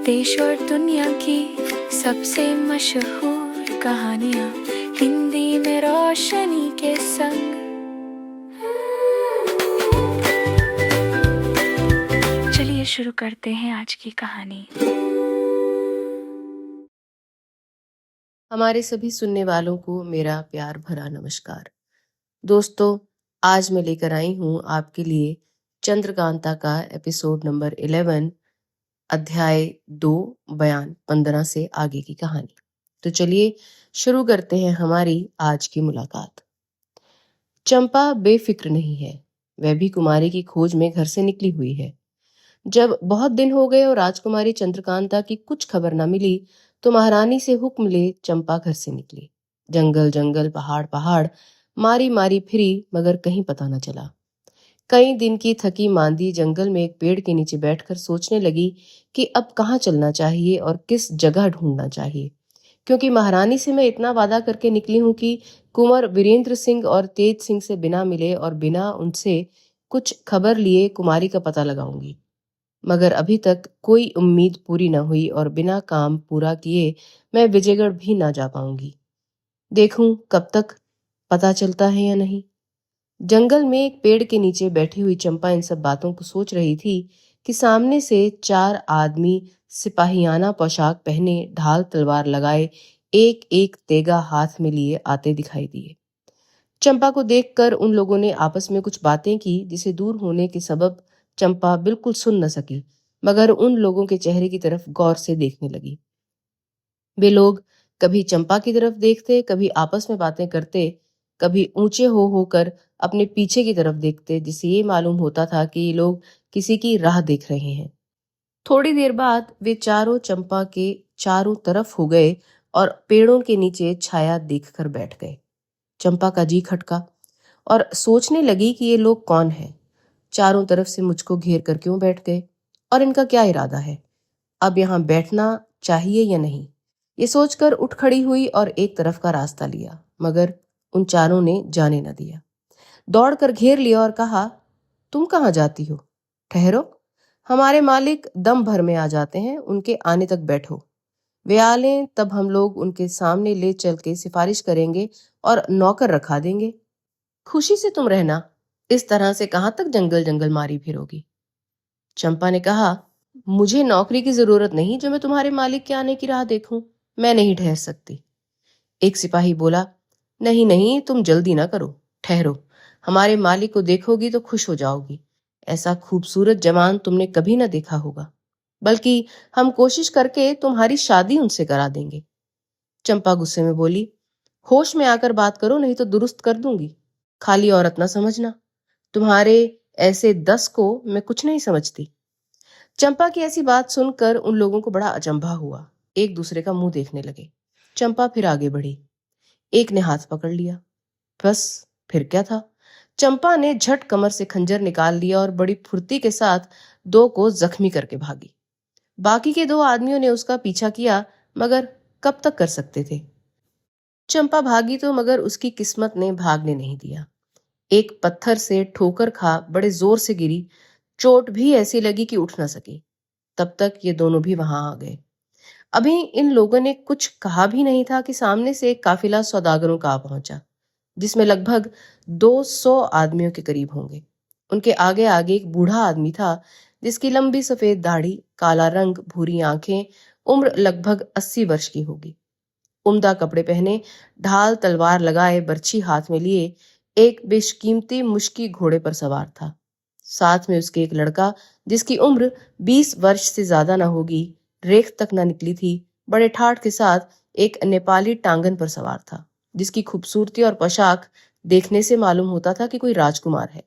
देश और दुनिया की सबसे मशहूर कहानियाँ हिंदी में रोशनी के संग। चलिए शुरू करते हैं आज की कहानी। हमारे सभी सुनने वालों को मेरा प्यार भरा नमस्कार। दोस्तों, आज मैं लेकर आई हूँ आपके लिए चंद्रकांता का एपिसोड नंबर 11, अध्याय 2, बयान 15 से आगे की कहानी। तो चलिए शुरू करते हैं हमारी आज की मुलाकात। चंपा बेफिक्र नहीं है। वह भी कुमारी की खोज में घर से निकली हुई है। जब बहुत दिन हो गए और राजकुमारी चंद्रकांता की कुछ खबर न मिली तो महारानी से हुक्म ले चंपा घर से निकली। जंगल जंगल, पहाड़ पहाड़, मारी मारी फिरी, मगर कहीं पता न चला। कई दिन की थकी मांदी जंगल में एक पेड़ के नीचे बैठकर सोचने लगी कि अब कहाँ चलना चाहिए और किस जगह ढूंढना चाहिए, क्योंकि महारानी से मैं इतना वादा करके निकली हूँ कि कुंवर वीरेंद्र सिंह और तेज सिंह से बिना मिले और बिना उनसे कुछ खबर लिए कुमारी का पता लगाऊंगी। मगर अभी तक कोई उम्मीद पूरी न हुई और बिना काम पूरा किए मैं विजयगढ़ भी ना जा पाऊंगी। देखूं कब तक पता चलता है या नहीं। जंगल में एक पेड़ के नीचे बैठी हुई चंपा इन सब बातों को सोच रही थी कि सामने से 4 आदमी सिपाहियाना पोशाक पहने, ढाल तलवार लगाए, एक एक तेगा हाथ में लिए आते दिखाई दिए। चंपा को देखकर उन लोगों ने आपस में कुछ बातें की जिसे दूर होने के सबब चंपा बिल्कुल सुन न सकी, मगर उन लोगों के चेहरे की तरफ गौर से देखने लगी। वे लोग कभी चंपा की तरफ देखते, कभी आपस में बातें करते, कभी ऊंचे हो होकर अपने पीछे की तरफ देखते, जिससे ये मालूम होता था कि ये लोग किसी की राह देख रहे हैं। थोड़ी देर बाद वे चारों चंपा के चारों तरफ हो गए और पेड़ों के नीचे छाया देखकर बैठ गए। चंपा का जी खटका और सोचने लगी कि ये लोग कौन हैं, चारों तरफ से मुझको घेर कर क्यों बैठ गए और इनका क्या इरादा है, अब यहाँ बैठना चाहिए या नहीं। ये सोचकर उठ खड़ी हुई और एक तरफ का रास्ता लिया, मगर उन चारों ने जाने न दिया। दौड़कर घेर लिया और कहा, तुम कहाँ जाती हो? ठहरो, हमारे मालिक दम भर में आ जाते हैं, उनके आने तक बैठो। वे आ लें तब हम लोग उनके सामने ले चल के सिफारिश करेंगे और नौकर रखा देंगे। खुशी से तुम रहना, इस तरह से कहाँ तक जंगल जंगल मारी फिरोगी? चंपा ने कहा, मुझे नौकरी की जरूरत नहीं जो मैं तुम्हारे मालिक के आने की राह देखूं। मैं नहीं ठहर सकती। एक सिपाही बोला, नहीं नहीं, तुम जल्दी ना करो, ठहरो, हमारे मालिक को देखोगी तो खुश हो जाओगी। ऐसा खूबसूरत जवान तुमने कभी ना देखा होगा, बल्कि हम कोशिश करके तुम्हारी शादी उनसे करा देंगे। चंपा गुस्से में बोली, होश में आकर बात करो, नहीं तो दुरुस्त कर दूंगी। खाली औरत ना समझना, तुम्हारे ऐसे 10 को मैं कुछ नहीं समझती। चंपा की ऐसी बात सुनकर उन लोगों को बड़ा अचंभा हुआ। एक दूसरे का मुंह देखने लगे। चंपा फिर आगे बढ़ी। एक ने हाथ पकड़ लिया। बस, फिर क्या था। चंपा ने झट कमर से खंजर निकाल लिया और बड़ी फुर्ती के साथ 2 को जख्मी करके भागी। बाकी के 2 आदमियों ने उसका पीछा किया, मगर कब तक कर सकते थे। चंपा भागी तो मगर उसकी किस्मत ने भागने नहीं दिया। एक पत्थर से ठोकर खा बड़े जोर से गिरी। चोट भी ऐसी लगी कि उठ न सकी। तब तक ये दोनों भी वहां आ गए। अभी इन लोगों ने कुछ कहा भी नहीं था कि सामने से एक काफिला सौदागरों का आ पहुंचा, जिसमें लगभग 200 आदमियों के करीब होंगे। उनके आगे आगे एक बूढ़ा आदमी था, जिसकी लंबी सफेद दाढ़ी, काला रंग, भूरी आंखें, उम्र लगभग 80 वर्ष की होगी। उम्दा कपड़े पहने, ढाल तलवार लगाए, बर्छी हाथ में लिए, एक बेशकीमती मुश्की घोड़े पर सवार था। साथ में उसके एक लड़का, जिसकी उम्र 20 वर्ष से ज्यादा न होगी, रेख तक न निकली थी, बड़े ठाठ के साथ एक नेपाली टांगन पर सवार था, जिसकी खूबसूरती और पोशाक देखने से मालूम होता था कि कोई राजकुमार है।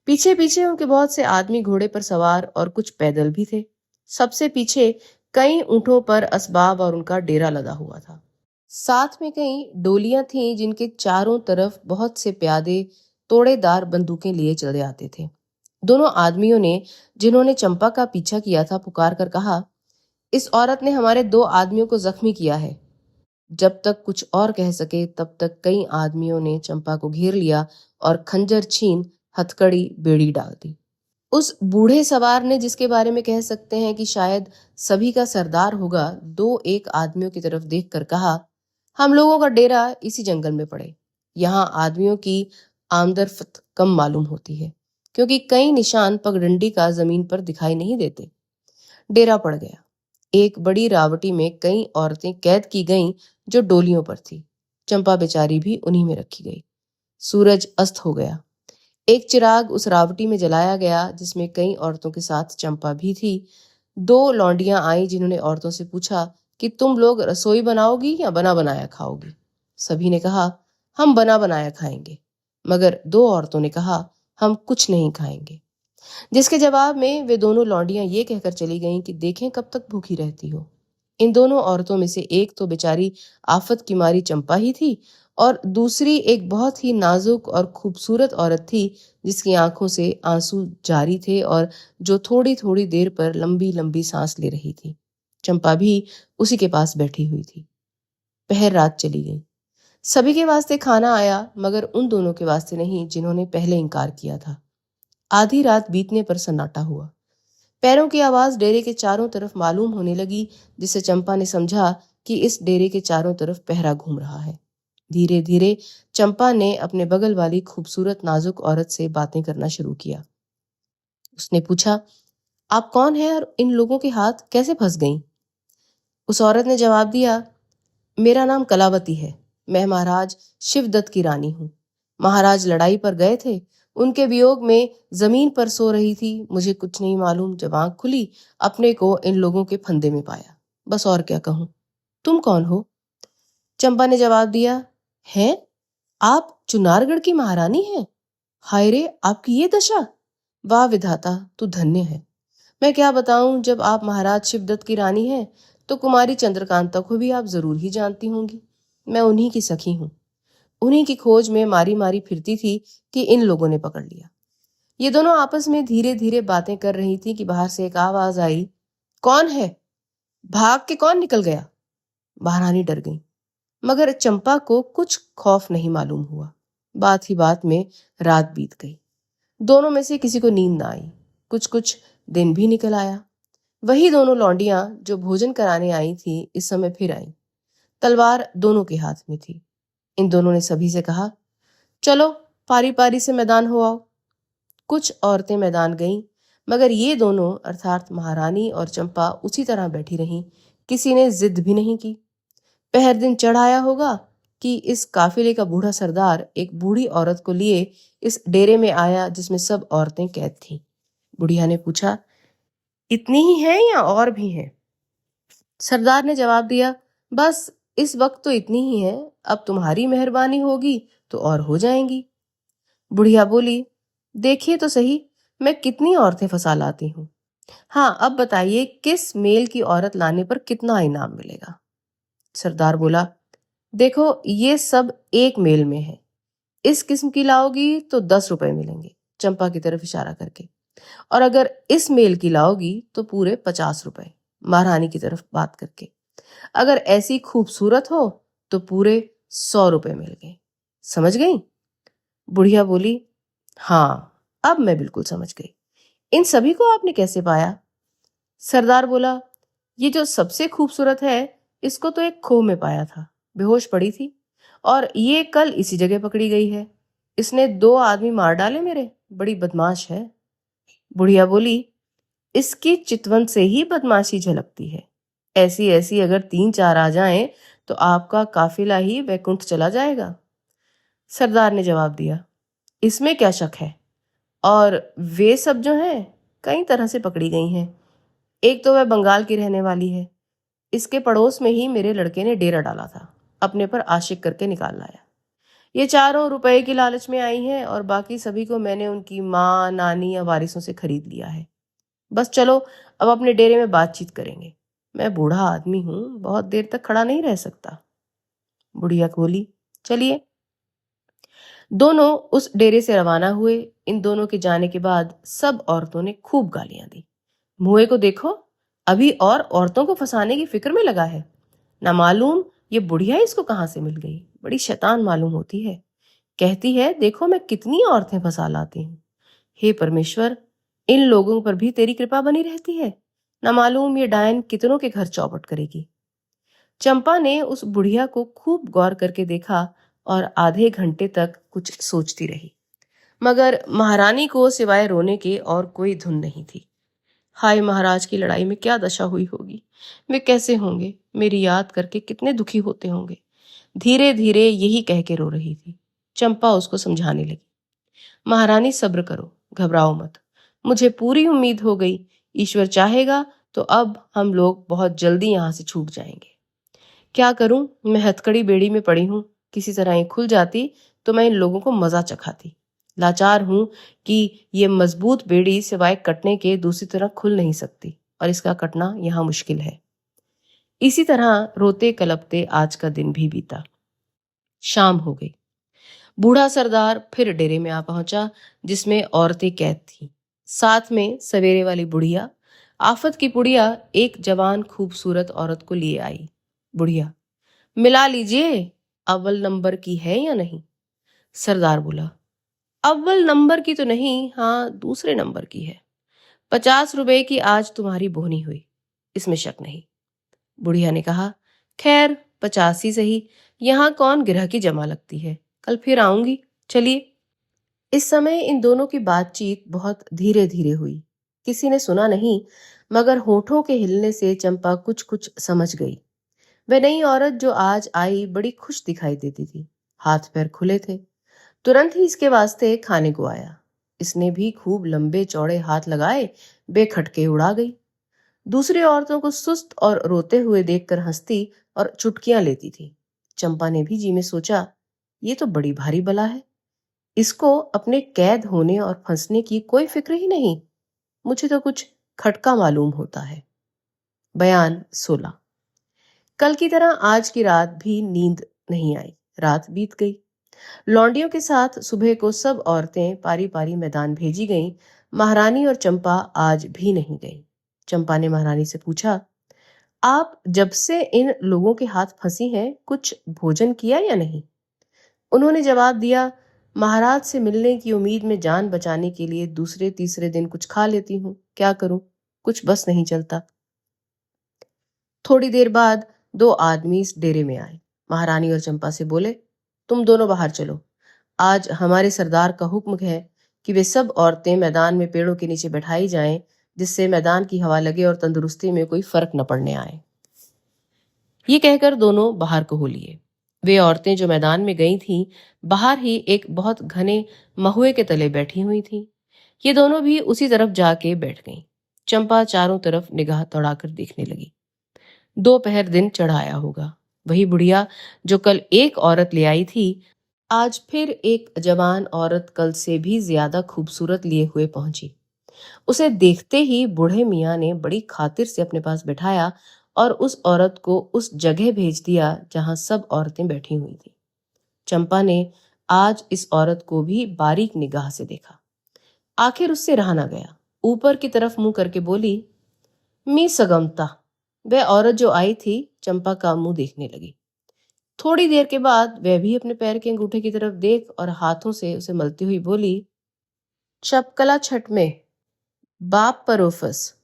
पीछे पीछे उनके बहुत से आदमी घोड़े पर सवार और कुछ पैदल भी थे। सबसे पीछे कई ऊंटों पर असबाब और उनका डेरा लगा हुआ था। साथ में कई डोलियां थीं, जिनके चारों तरफ बहुत से प्यादे तोड़ेदार बंदूकें लिए चले आते थे। दोनों आदमियों ने, जिन्होंने चंपा का पीछा किया था, पुकार कर कहा, इस औरत ने हमारे 2 आदमियों को जख्मी किया है। जब तक कुछ और कह सके तब तक कई आदमियों ने चंपा को घेर लिया और खंजर छीन हथकड़ी बेड़ी डाल दी। उस बूढ़े सवार ने, जिसके बारे में कह सकते हैं कि शायद सभी का सरदार होगा, 2 आदमियों की तरफ देखकर कहा, हम लोगों का डेरा इसी जंगल में पड़े। यहाँ आदमियों की आमदरफ्त कम मालूम होती है, क्योंकि कई निशान पगडंडी का जमीन पर दिखाई नहीं देते। डेरा पड़ गया। एक बड़ी रावटी में कई औरतें कैद की गईं जो डोलियों पर थी। चंपा बेचारी भी उन्हीं में रखी गई। सूरज अस्त हो गया। एक चिराग उस रावटी में जलाया गया जिसमें कई औरतों के साथ चंपा भी थी। 2 लौंडियां आईं जिन्होंने औरतों से पूछा कि तुम लोग रसोई बनाओगी या बना बनाया खाओगी। सभी ने कहा हम बना बनाया खाएंगे, मगर 2 औरतों ने कहा हम कुछ नहीं खाएंगे। जिसके जवाब में वे दोनों लौंडियां ये कहकर चली गईं कि देखें कब तक भूखी रहती हो। इन दोनों औरतों में से एक तो बेचारी आफत की मारी चंपा ही थी, और दूसरी एक बहुत ही नाजुक और खूबसूरत औरत थी जिसकी आंखों से आंसू जारी थे और जो थोड़ी थोड़ी देर पर लंबी लंबी सांस ले रही थी। चंपा भी उसी के पास बैठी हुई थी। पहर रात चली गई। सभी के वास्ते खाना आया, मगर उन दोनों के वास्ते नहीं जिन्होंने पहले इनकार किया था। आधी रात बीतने पर सन्नाटा हुआ। पैरों की आवाज डेरे के चारों तरफ मालूम होने लगी, जिससे चंपा ने समझा कि इस डेरे के चारों तरफ पहरा घूम रहा है। धीरे धीरे चंपा ने अपने बगल वाली खूबसूरत नाजुक औरत से बातें करना शुरू किया। उसने पूछा, आप कौन हैं और इन लोगों के हाथ कैसे फंस गईं? उस औरत ने जवाब दिया, मेरा नाम कलावती है। मैं महाराज शिवदत्त की रानी हूँ। महाराज लड़ाई पर गए थे। उनके वियोग में जमीन पर सो रही थी। मुझे कुछ नहीं मालूम, जब आंख खुली अपने को इन लोगों के फंदे में पाया। बस और क्या कहूं। तुम कौन हो? चंपा ने जवाब दिया, हैं आप चुनारगढ़ की महारानी हैं? हाय रे, आपकी ये दशा! वाह विधाता, तू धन्य है। मैं क्या बताऊं, जब आप महाराज शिवदत्त की रानी हैं तो कुमारी चंद्रकांता को भी आप जरूर ही जानती होंगी। मैं उन्हीं की सखी हूं। उन्हीं की खोज में मारी मारी फिरती थी कि इन लोगों ने पकड़ लिया। ये दोनों आपस में धीरे धीरे बातें कर रही थी कि बाहर से एक आवाज आई, कौन है? भाग के कौन निकल गया? महारानी डर गई, मगर चंपा को कुछ खौफ नहीं मालूम हुआ। बात ही बात में रात बीत गई। दोनों में से किसी को नींद ना आई। कुछ कुछ दिन भी निकल आया। वही दोनों लौंडियां जो भोजन कराने आई थी इस समय फिर आई। तलवार दोनों के हाथ में थी। इन दोनों ने सभी से कहा, चलो पारी पारी से मैदान हो आओ। कुछ औरतें मैदान गईं, मगर ये दोनों अर्थात महारानी और चंपा उसी तरह बैठी रहीं। किसी ने जिद भी नहीं की। पहर दिन चढ़ आया होगा कि इस काफिले का बूढ़ा सरदार एक बूढ़ी औरत को लिए इस डेरे में आया जिसमें सब औरतें कैद थीं। बुढ़िया ने पूछा, इतनी ही हैं या और भी हैं? सरदार ने जवाब दिया, बस इस वक्त तो इतनी ही है। अब तुम्हारी मेहरबानी होगी तो और हो जाएंगी। बुढ़िया बोली, देखिए तो सही, मैं कितनी औरतें फंसा लाती हूँ। हाँ, अब बताइए किस मेल की औरत लाने पर कितना इनाम मिलेगा? सरदार बोला, देखो ये सब एक मेल में है। इस किस्म की लाओगी तो 10 रुपए मिलेंगे, चंपा की तरफ इशारा करके। और अगर इस मेल की लाओगी तो पूरे 50 रुपए, महारानी की तरफ बात करके। अगर ऐसी खूबसूरत हो तो पूरे 100 रुपए मिल गए। समझ गई? बुढ़िया बोली, हाँ, अब मैं बिल्कुल समझ गई। इन सभी को आपने कैसे पाया? सरदार बोला, ये जो सबसे खूबसूरत है इसको तो एक खो में पाया था, बेहोश पड़ी थी, और ये कल इसी जगह पकड़ी गई है। इसने 2 आदमी मार डाले मेरे, बड़ी बदमाश है। बुढ़िया बोली, इसकी चितवन से ही बदमाशी झलकती है। ऐसी ऐसी अगर 3-4 आ जाएं तो आपका काफिला ही वैकुंठ चला जाएगा। सरदार ने जवाब दिया, इसमें क्या शक है। और वे सब जो हैं कई तरह से पकड़ी गई हैं। एक तो वह बंगाल की रहने वाली है। इसके पड़ोस में ही मेरे लड़के ने डेरा डाला था, अपने पर आशिक करके निकाल लाया। ये चारों रुपए की लालच में आई हैं और बाकी सभी को मैंने उनकी माँ, नानी या वारिसों से खरीद लिया है। बस चलो अब अपने डेरे में बातचीत करेंगे। मैं बूढ़ा आदमी हूँ, बहुत देर तक खड़ा नहीं रह सकता। बुढ़िया बोली, चलिए। दोनों उस डेरे से रवाना हुए। इन दोनों के जाने के बाद सब औरतों ने खूब गालियां दी। मुए को देखो, अभी और औरतों को फंसाने की फिक्र में लगा है। ना मालूम ये बुढ़िया इसको कहाँ से मिल गई, बड़ी शैतान मालूम होती है। कहती है देखो मैं कितनी औरतें फंसा लाती हूँ। हे परमेश्वर, इन लोगों पर भी तेरी कृपा बनी रहती है। न मालूम ये डायन कितनों के घर चौपट करेगी। चंपा ने उस बुढ़िया को खूब गौर करके देखा और आधे घंटे तक कुछ सोचती रही, मगर महारानी को सिवाय रोने के और कोई धुन नहीं थी। हाय, महाराज की लड़ाई में क्या दशा हुई होगी, वे कैसे होंगे, मेरी याद करके कितने दुखी होते होंगे। धीरे धीरे यही कह के रो रही थी। चंपा उसको समझाने लगी, महारानी सब्र करो, घबराओ मत, मुझे पूरी उम्मीद हो गई, ईश्वर चाहेगा तो अब हम लोग बहुत जल्दी यहाँ से छूट जाएंगे। क्या करूं, मैं हथकड़ी बेड़ी में पड़ी हूं, किसी तरह ये खुल जाती तो मैं इन लोगों को मजा चखाती। लाचार हूं कि ये मजबूत बेड़ी सिवाय कटने के दूसरी तरह खुल नहीं सकती और इसका कटना यहाँ मुश्किल है। इसी तरह रोते कलपते आज का दिन भी बीता। शाम हो गई। बूढ़ा सरदार फिर डेरे में आ पहुंचा, जिसमें औरतें कैद थीं। साथ में सवेरे वाली बुढ़िया, आफत की बुढ़िया, एक जवान खूबसूरत औरत को लिए आई। बुढ़िया, मिला लीजिए, अव्वल नंबर की है या नहीं? सरदार बोला, अव्वल नंबर की तो नहीं, हाँ दूसरे नंबर की है। 50 रुपए की आज तुम्हारी बोहनी हुई, इसमें शक नहीं। बुढ़िया ने कहा, खैर 50 ही सही, यहाँ कौन गिरह की जमा लगती है, कल फिर आऊंगी, चलिए। इस समय इन दोनों की बातचीत बहुत धीरे धीरे हुई। किसी ने सुना नहीं, मगर होठों के हिलने से चंपा कुछ कुछ समझ गई। वह नई औरत जो आज आई बड़ी खुश दिखाई देती थी, हाथ पैर खुले थे। तुरंत ही इसके वास्ते खाने को आया। इसने भी खूब लंबे चौड़े हाथ लगाए, बेखटके उड़ा गई। दूसरी औरतों को सुस्त और रोते हुए देखकर हंसती और चुटकियां लेती थी। चंपा ने भी जी में सोचा, ये तो बड़ी भारी बला है, इसको अपने कैद होने और फंसने की कोई फिक्र ही नहीं। मुझे तो कुछ खटका मालूम होता है। बयान 16। कल की तरह आज की रात भी नींद नहीं आई। रात बीत गई। लौंडियों के साथ सुबह को सब औरतें पारी पारी मैदान भेजी गईं। महारानी और चंपा आज भी नहीं गई। चंपा ने महारानी से पूछा, आप जब से इन लोगों के हाथ फंसी हैं, कुछ भोजन किया या नहीं? उन्होंने जवाब दिया, महाराज से मिलने की उम्मीद में जान बचाने के लिए दूसरे तीसरे दिन कुछ खा लेती हूँ, क्या करूं, कुछ बस नहीं चलता। थोड़ी देर बाद 2 आदमी इस डेरे में आए। महारानी और चंपा से बोले, तुम दोनों बाहर चलो, आज हमारे सरदार का हुक्म है कि वे सब औरतें मैदान में पेड़ों के नीचे बैठाई जाएं, जिससे मैदान की हवा लगे और तंदुरुस्ती में कोई फर्क न पड़ने आए। ये कहकर दोनों बाहर को हो लिए। वे औरतें जो मैदान में गई थीं, बाहर ही एक बहुत घने महुए के तले बैठी हुई थीं। ये दोनों भी उसी तरफ जाके बैठ गईं। चंपा चारों तरफ निगाह दौड़ाकर देखने लगी। दोपहर दिन चढ़ आया होगा। वही बुढ़िया जो कल एक औरत ले आई थी, आज फिर एक जवान औरत कल से भी ज्यादा खूबसूरत लिए हुए पहुंची। उसे देखते ही बूढ़े मियाँ ने बड़ी खातिर से अपने पास बिठाया और उस औरत को उस जगह भेज दिया जहां सब औरतें बैठी हुई थी। चंपा ने आज इस औरत को भी बारीक निगाह से देखा। आखिर उससे रहा ना गया। ऊपर की तरफ मुंह करके बोली, मी सगमता। वह औरत जो आई थी चंपा का मुंह देखने लगी। थोड़ी देर के बाद वह भी अपने पैर के अंगूठे की तरफ देख और हाथों से उसे मलती हुई बोली, चपकला छठ में बाप परोफस,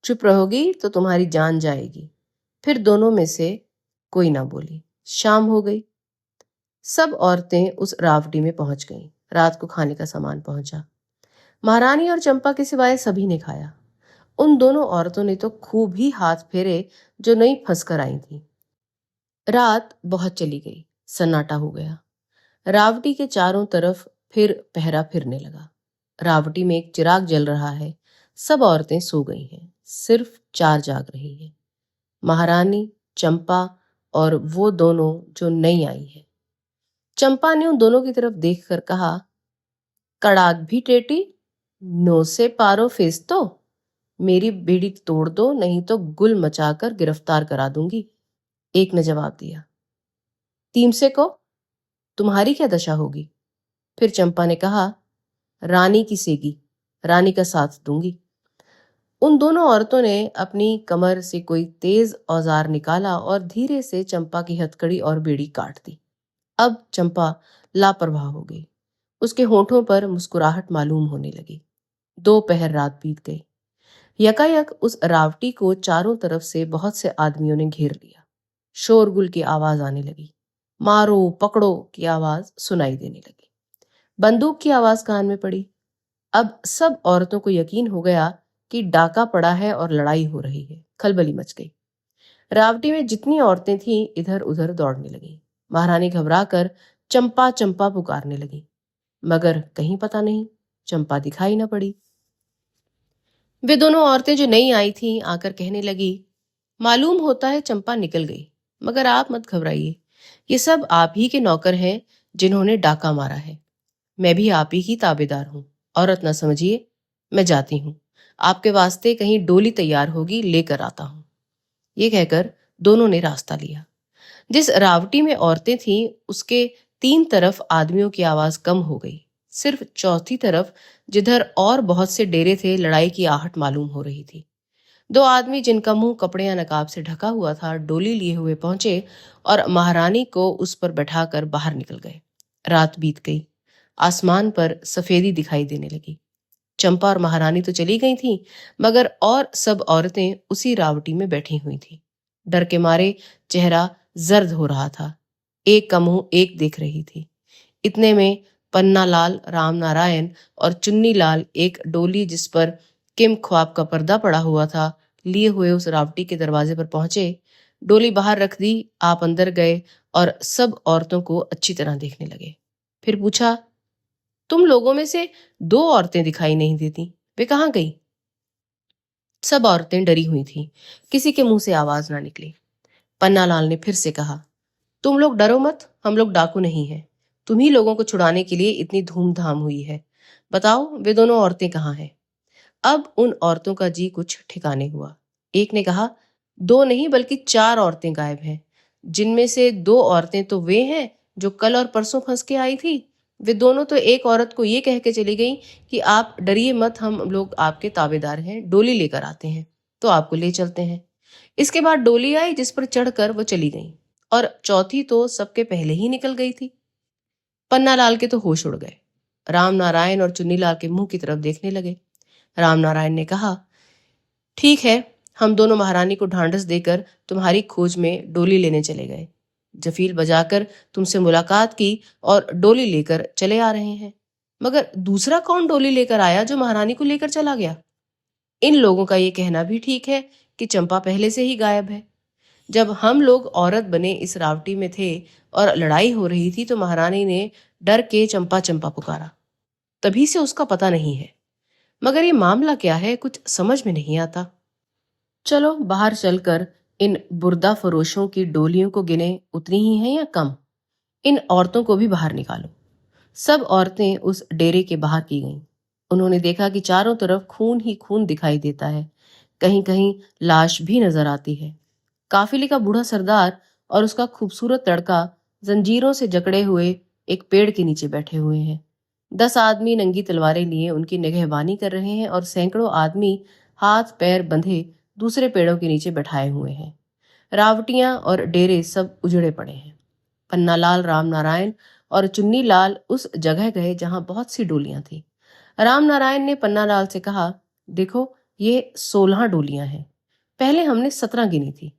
चुप रहोगी तो तुम्हारी जान जाएगी। फिर दोनों में से कोई ना बोली। शाम हो गई। सब औरतें उस रावटी में पहुंच गईं। रात को खाने का सामान पहुंचा। महारानी और चंपा के सिवाय सभी ने खाया। उन दोनों औरतों ने तो खूब ही हाथ फेरे जो नई फंस कर आई थी। रात बहुत चली गई। सन्नाटा हो गया। रावटी के चारों तरफ फिर पहरा फिरने लगा। रावटी में एक चिराग जल रहा है। सब औरतें सो गई हैं, सिर्फ 4 जाग रही हैं, महारानी, चंपा और वो दोनों जो नई आई है। चंपा ने उन दोनों की तरफ देखकर कहा, कड़ाक भी टेटी, नो से पारो फेस तो, मेरी बेड़ी तोड़ दो, नहीं तो गुल मचाकर गिरफ्तार करा दूंगी। एक ने जवाब दिया, तीमसे को, तुम्हारी क्या दशा होगी? फिर चंपा ने कहा, रानी की सेगी, रानी का साथ दूंगी। उन दोनों औरतों ने अपनी कमर से कोई तेज औजार निकाला और धीरे से चंपा की हथकड़ी और बेड़ी काट दी। अब चंपा लापरवाह हो गई। उसके होठों पर मुस्कुराहट मालूम होने लगी। दोपहर रात बीत गई। यकायक उस रावटी को चारों तरफ से बहुत से आदमियों ने घेर लिया। शोरगुल की आवाज आने लगी। मारो पकड़ो की आवाज सुनाई देने लगी। बंदूक की आवाज कान में पड़ी। अब सब औरतों को यकीन हो गया कि डाका पड़ा है और लड़ाई हो रही है। खलबली मच गई। रावटी में जितनी औरतें थीं इधर उधर दौड़ने लगी। महारानी घबराकर चंपा चंपा पुकारने लगी, मगर कहीं पता नहीं, चंपा दिखाई न पड़ी। वे दोनों औरतें जो नई आई थीं आकर कहने लगी, मालूम होता है चंपा निकल गई, मगर आप मत घबराइए, ये सब आप ही के नौकर हैं जिन्होंने डाका मारा है। मैं भी आप ही की ताबेदार हूं। औरत न समझिए, मैं जाती हूं। आपके वास्ते कहीं डोली तैयार होगी, लेकर आता हूं। ये कहकर दोनों ने रास्ता लिया। जिस रावटी में औरतें थीं उसके 3 तरफ आदमियों की आवाज कम हो गई। सिर्फ चौथी तरफ, जिधर और बहुत से डेरे थे, लड़ाई की आहट मालूम हो रही थी। 2 आदमी जिनका मुंह कपड़े या नकाब से ढका हुआ था, डोली लिए हुए पहुंचे और महारानी को उस पर बैठाकर बाहर निकल गए। रात बीत गई। आसमान पर सफेदी दिखाई देने लगी। चंपा और महारानी तो चली गई थीं, मगर और सब औरतें उसी रावटी में बैठी हुई थीं। डर के मारे चेहरा जर्द हो रहा था। एक का मुंह एक देख रही थी। इतने में पन्नालाल, रामनारायण और चुन्नीलाल एक डोली जिस पर किम ख्वाब का पर्दा पड़ा हुआ था लिए हुए उस रावटी के दरवाजे पर पहुंचे। डोली बाहर रख दी, आप अंदर गए और सब औरतों को अच्छी तरह देखने लगे। फिर पूछा, तुम लोगों में से 2 औरतें दिखाई नहीं देती, वे कहाँ गई? सब औरतें डरी हुई थीं। किसी के मुंह से आवाज ना निकली। पन्नालाल ने फिर से कहा, तुम लोग डरो मत, हम लोग डाकू नहीं हैं। तुम्ही लोगों को छुड़ाने के लिए इतनी धूमधाम हुई है। बताओ वे दोनों औरतें कहाँ हैं? अब उन औरतों का जी कुछ ठिकाने हुआ। एक ने कहा, 2 नहीं बल्कि 4 औरतें गायब हैं। जिनमें से 2 औरतें तो वे हैं जो कल और परसों फंस के आई थी। वे दोनों तो एक औरत को ये कह के चली गई कि आप डरिए मत, हम लोग आपके ताबेदार हैं, डोली लेकर आते हैं तो आपको ले चलते हैं। इसके बाद डोली आई जिस पर चढ़कर वो चली गई, और चौथी तो सबके पहले ही निकल गई थी। पन्नालाल के तो होश उड़ गए। रामनारायण और चुन्नीलाल के मुंह की तरफ देखने लगे। रामनारायण ने कहा, ठीक है, हम दोनों महारानी को ढांढस देकर तुम्हारी खोज में डोली लेने चले गए। जफील बजाकर तुमसे मुलाकात की और डोली लेकर चले आ रहे हैं। मगर दूसरा कौन डोली लेकर आया जो महारानी को लेकर चला गया? इन लोगों का ये कहना भी ठीक है कि चंपा पहले से ही गायब है। जब हम लोग औरत बने इस रावटी में थे और लड़ाई हो रही थी तो महारानी ने डर के चंपा चंपा पुकारा। तभी से उसका पता नहीं है। मगर ये मामला क्या है, कुछ समझ में नहीं आता। चलो बाहर चलकर इन बुर्दा फरोशों की डोलियों को गिने, उतनी ही हैं या कम? इन औरतों को भी बाहर निकालो। सब औरतें उस डेरे के बाहर की गईं। उन्होंने देखा कि चारों तरफ खून ही खून दिखाई देता है। कहीं कहीं लाश भी नजर आती है। काफिले का बूढ़ा सरदार और उसका खूबसूरत लड़का जंजीरों से जकड़े हुए एक पेड़ के नीचे बैठे हुए हैं। 10 आदमी नंगी तलवारें लिए उनकी निगहबानी कर रहे हैं और सैकड़ों आदमी हाथ पैर बंधे दूसरे पेड़ों के नीचे बैठाए हुए हैं। रावटियां और डेरे सब उजड़े पड़े हैं। पन्नालाल, रामनारायण और चुन्नीलाल उस जगह गए जहां बहुत सी डोलियां थी। रामनारायण ने पन्नालाल से कहा, देखो ये 16 डोलियां हैं। पहले हमने 17 गिनी थी।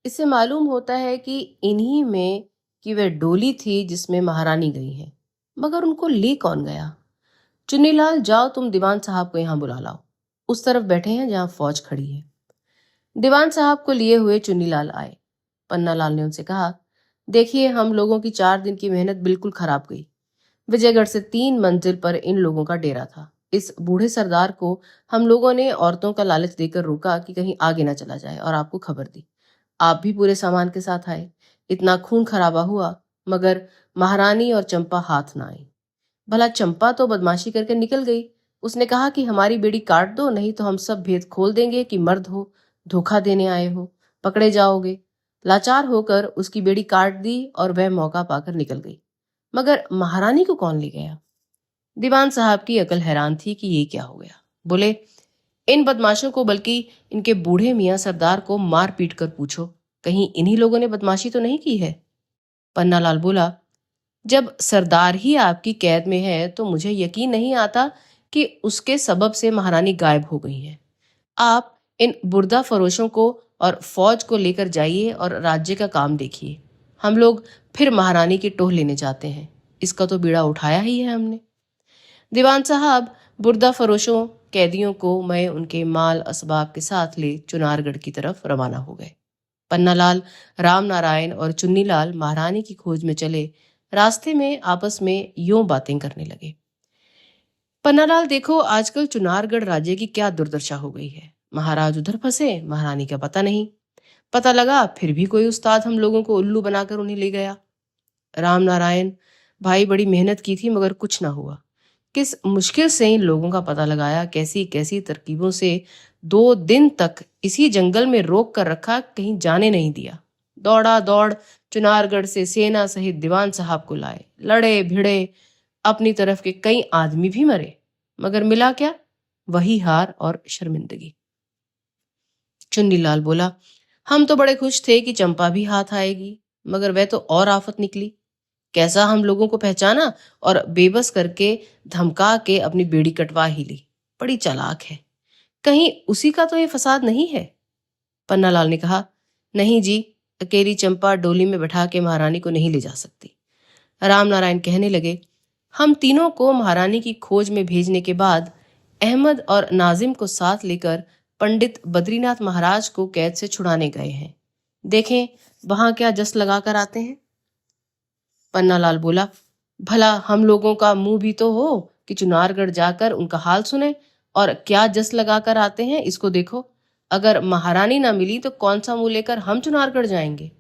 इससे मालूम होता है कि इन्हीं में की वह डोली थी जिसमें महारानी गई है। मगर उनको ले कौन गया? चुन्नीलाल, जाओ तुम दीवान साहब को यहाँ बुला लाओ। उस तरफ बैठे हैं जहाँ फौज खड़ी है। दीवान साहब को लिए हुए चुन्नीलाल आए। पन्नालाल ने उनसे कहा, देखिए हम लोगों की 4 दिन की मेहनत बिल्कुल खराब गई। विजयगढ़ से 3 मंजिल पर इन लोगों का डेरा था। इस बूढ़े सरदार को हम लोगों ने औरतों का लालच देकर रोका कि कहीं आगे ना चला जाए और आपको खबर दी। आप भी पूरे सामान के साथ आए। इतना खून खराबा हुआ, मगर महारानी और चंपा हाथ ना आई। भला चंपा तो बदमाशी करके निकल गई। उसने कहा कि हमारी बेड़ी काट दो, नहीं तो हम सब भेद खोल देंगे कि मर्द हो, धोखा देने आए हो, पकड़े जाओगे। लाचार होकर उसकी बेड़ी काट दी और वह मौका पाकर निकल गई। मगर महारानी को कौन ले गया? दीवान साहब की अकल हैरान थी कि ये क्या हो गया। बोले, इन बदमाशों को, बल्कि इनके बूढ़े मियाँ सरदार को मार पीट कर पूछो, कहीं इन्हीं लोगों ने बदमाशी तो नहीं की है? पन्नालाल बोला, जब सरदार ही आपकी कैद में है तो मुझे यकीन नहीं आता कि उसके सबब से महारानी गायब हो गई है। आप इन बुर्दा फरोशों को और फौज को लेकर जाइए और राज्य का काम देखिए। हम लोग फिर महारानी की टोह लेने जाते हैं। इसका तो बीड़ा उठाया ही है हमने। दीवान साहब बुर्दा फरोशों कैदियों को मैं उनके माल असबाब के साथ ले चुनारगढ़ की तरफ रवाना हो गए। पन्नालाल, राम नारायण और चुन्नीलाल महारानी की खोज में चले। रास्ते में आपस में यूं बातें करने लगे। पन्नालाल, देखो आजकल चुनारगढ़ राज्य की क्या दुर्दशा हो गई है। महाराज उधर फंसे, महारानी का पता नहीं। पता लगा फिर भी कोई उस्ताद हम लोगों को उल्लू बनाकर उन्हें ले गया। राम नारायण, भाई बड़ी मेहनत की थी मगर कुछ ना हुआ। किस मुश्किल से इन लोगों का पता लगाया, कैसी कैसी तरकीबों से 2 दिन तक इसी जंगल में रोक कर रखा, कहीं जाने नहीं दिया। दौड़ा दौड़ चुनारगढ़ से सेना सहित दीवान साहब को लाए। लड़े भिड़े, अपनी तरफ के कई आदमी भी मरे, मगर मिला क्या? वही हार और शर्मिंदगी। चुन्नीलाल बोला, हम तो बड़े खुश थे कि चंपा भी हाथ आएगी, मगर वह तो और आफत निकली। कैसा हम लोगों को पहचाना और बेबस करके धमका के अपनी बेड़ी कटवा ही ली। बड़ी चालाक है। कहीं उसी का तो ये फसाद नहीं है? पन्नालाल ने कहा, नहीं जी, अकेली चंपा डोली में बैठा के महारानी को नहीं ले जा सकती। राम नारायण कहने लगे, हम तीनों को महारानी की खोज में भेजने के बाद अहमद और नाजिम को साथ लेकर पंडित बद्रीनाथ महाराज को कैद से छुड़ाने गए हैं। देखें वहां क्या जस लगा कर आते हैं। पन्नालाल बोला, भला हम लोगों का मुंह भी तो हो कि चुनारगढ़ जाकर उनका हाल सुने, और क्या जस लगा कर आते हैं इसको देखो। अगर महारानी ना मिली तो कौन सा मुंह लेकर हम चुनारगढ़ जाएंगे।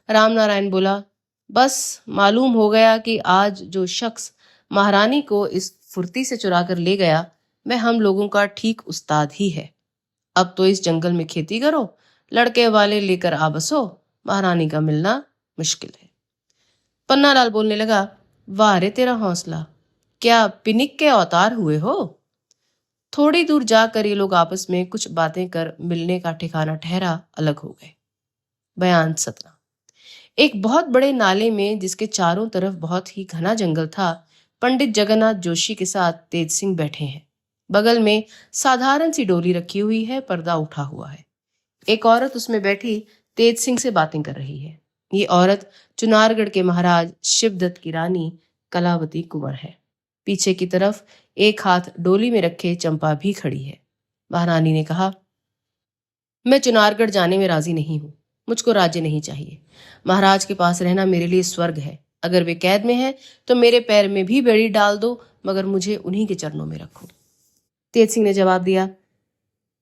राम नारायण बोला, बस मालूम हो गया कि आज जो शख्स महारानी को इस फुर्ती से चुरा कर ले गया, वह हम लोगों का ठीक उस्ताद ही है। अब तो इस जंगल में खेती करो, लड़के वाले लेकर आ बसो, महारानी का मिलना मुश्किल है। पन्नालाल बोलने लगा, वाह रे तेरा हौसला, क्या पिनिक के अवतार हुए हो। थोड़ी दूर जाकर ये लोग आपस में कुछ बातें कर मिलने का ठिकाना ठहरा अलग हो गए। बयान 17। एक बहुत बड़े नाले में, जिसके चारों तरफ बहुत ही घना जंगल था, पंडित जगन्नाथ जोशी के साथ तेज सिंह बैठे हैं। बगल में साधारण सी डोली रखी हुई है, पर्दा उठा हुआ है। एक औरत उसमें बैठी तेज सिंह से बातें कर रही है। ये औरत चुनारगढ़ के महाराज शिवदत्त की रानी कलावती कुंवर है। पीछे की तरफ एक हाथ डोली में रखे चंपा भी खड़ी है। महारानी ने कहा, मैं चुनारगढ़ जाने में राजी नहीं हूं। मुझको राज्य नहीं चाहिए। महाराज के पास रहना मेरे लिए स्वर्ग है। अगर वे कैद में हैं तो मेरे पैर में भी बेड़ी डाल दो, मगर मुझे उन्हीं के चरणों में रखो। तेज सिंह ने जवाब दिया,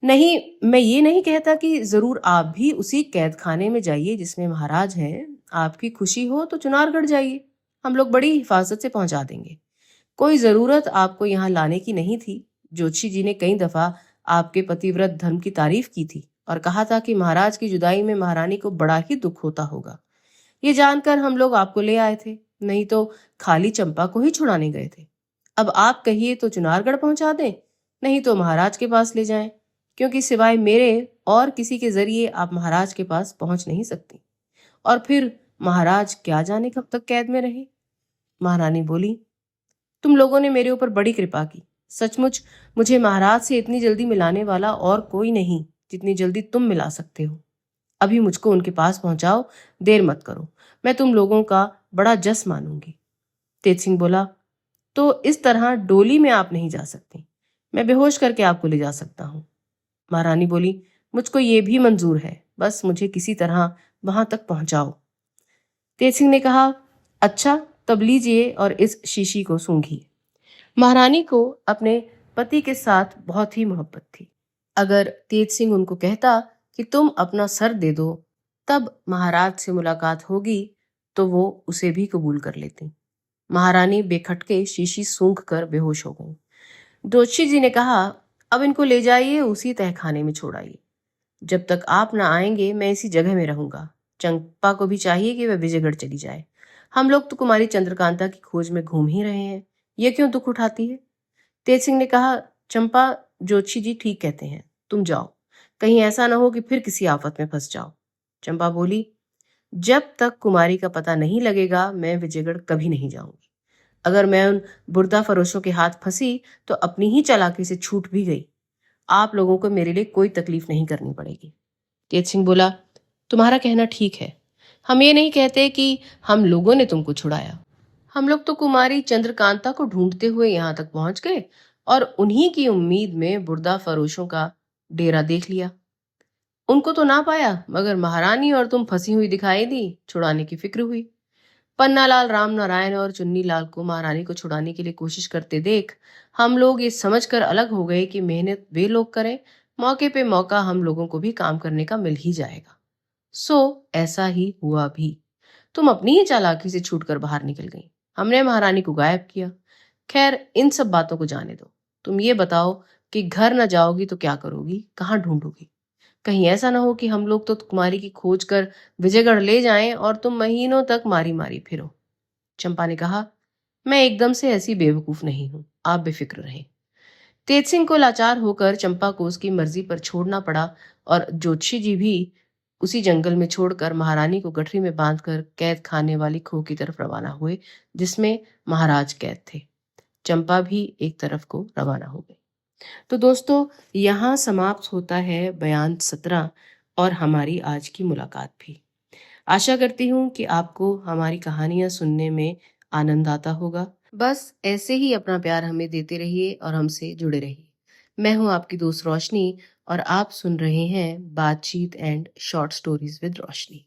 नहीं, मैं ये नहीं कहता कि जरूर आप भी उसी कैद खाने में जाइए जिसमें महाराज हैं। आपकी खुशी हो तो चुनारगढ़ जाइए, हम लोग बड़ी हिफाजत से पहुंचा देंगे। कोई जरूरत आपको यहाँ लाने की नहीं थी। जोशी जी ने कई दफा आपके पतिव्रत धर्म की तारीफ की थी और कहा था कि महाराज की जुदाई में महारानी को बड़ा ही दुख होता होगा। ये जानकर हम लोग आपको ले आए थे, नहीं तो खाली चंपा को ही छुड़ाने गए थे। अब आप कहिए तो चुनारगढ़ पहुंचा दें, नहीं तो महाराज के पास ले जाएं, क्योंकि सिवाय मेरे और किसी के जरिए आप महाराज के पास पहुंच नहीं सकती। और फिर महाराज क्या जाने कब तक कैद में रहे। महारानी बोली, तुम लोगों ने मेरे ऊपर बड़ी कृपा की। सचमुच मुझे महाराज से इतनी जल्दी मिलाने वाला और कोई नहीं जितनी जल्दी तुम मिला सकते हो। अभी मुझको उनके पास पहुंचाओ, देर मत करो, मैं तुम लोगों का बड़ा जस मानूंगी। तेज सिंह बोला, तो इस तरह डोली में आप नहीं जा सकती, मैं बेहोश करके आपको ले जा सकता हूँ। महारानी बोली, मुझको ये भी मंजूर है, बस मुझे किसी तरह वहां तक पहुंचाओ। तेज सिंह ने कहा, अच्छा तब लीजिए और इस शीशी को सूंघिए। महारानी को अपने पति के साथ बहुत ही मोहब्बत थी। अगर तेज सिंह उनको कहता कि तुम अपना सर दे दो, तब महाराज से मुलाकात होगी, तो वो उसे भी कबूल कर लेती। महारानी बेखटके शीशी सूंघ कर बेहोश हो गई। जोशी जी ने कहा, अब इनको ले जाइए, उसी तहखाने में छोड़ाइए। जब तक आप ना आएंगे मैं इसी जगह में रहूंगा। चंपा को भी चाहिए कि वह विजयगढ़ चली जाए। हम लोग तो कुमारी चंद्रकांता की खोज में घूम ही रहे हैं, ये क्यों दुख उठाती है। तेज सिंह ने कहा, चंपा, जोशी जी ठीक कहते हैं, तुम जाओ, कहीं ऐसा ना हो कि फिर किसी आफत में फंस जाओ। चंपा बोली, जब तक कुमारी का पता नहीं लगेगा मैं विजयगढ़ कभी नहीं जाऊंगी। अगर मैं उन बुर्दा फरोशों के हाथ फंसी तो अपनी ही चालाकी से छूट भी गई। आप लोगों को मेरे लिए कोई तकलीफ नहीं करनी पड़ेगी। तेज सिंह बोला, तुम्हारा कहना ठीक है। हम ये नहीं कहते कि हम लोगों ने तुमको छुड़ाया। हम लोग तो कुमारी चंद्रकांता को ढूंढते हुए यहाँ तक पहुंच गए और उन्हीं की उम्मीद में बुर्दा फरोशों का डेरा देख लिया। उनको तो ना पाया, मगर महारानी और तुम फंसी हुई दिखाई दी, छुड़ाने की फिक्र हुई। पन्नालाल रामनारायण और चुन्नीलाल को महारानी को छुड़ाने के लिए कोशिश करते देख हम लोग ये समझकर अलग हो गए कि मेहनत वे लोग करें, मौके पे मौका हम लोगों को भी काम करने का मिल ही जाएगा। सो ऐसा ही हुआ भी। तुम अपनी ही चालाकी से छूटकर बाहर निकल गई, हमने महारानी को गायब किया। खैर, इन सब बातों को जाने दो। तुम ये बताओ कि घर न जाओगी तो क्या करोगी, कहाँ ढूंढोगी? कहीं ऐसा ना हो कि हम लोग तो कुमारी की खोज कर विजयगढ़ ले जाएं और तुम महीनों तक मारी मारी फिरो। चंपा ने कहा, मैं एकदम से ऐसी बेवकूफ नहीं हूं, आप बेफिक्र रहें। तेज सिंह को लाचार होकर चंपा को उसकी मर्जी पर छोड़ना पड़ा और ज्योतिषी जी भी उसी जंगल में छोड़कर महारानी को गठरी में बांधकर कैद खाने वाली खो की तरफ रवाना हुए, जिसमें महाराज कैद थे। चंपा भी एक तरफ को रवाना हो गई। तो दोस्तों, यहाँ समाप्त होता है बयान 17 और हमारी आज की मुलाकात भी। आशा करती हूँ कि आपको हमारी कहानियां सुनने में आनंद आता होगा। बस ऐसे ही अपना प्यार हमें देते रहिए और हमसे जुड़े रहिए। मैं हूँ आपकी दोस्त रोशनी और आप सुन रहे हैं बातचीत and short stories with Roshni.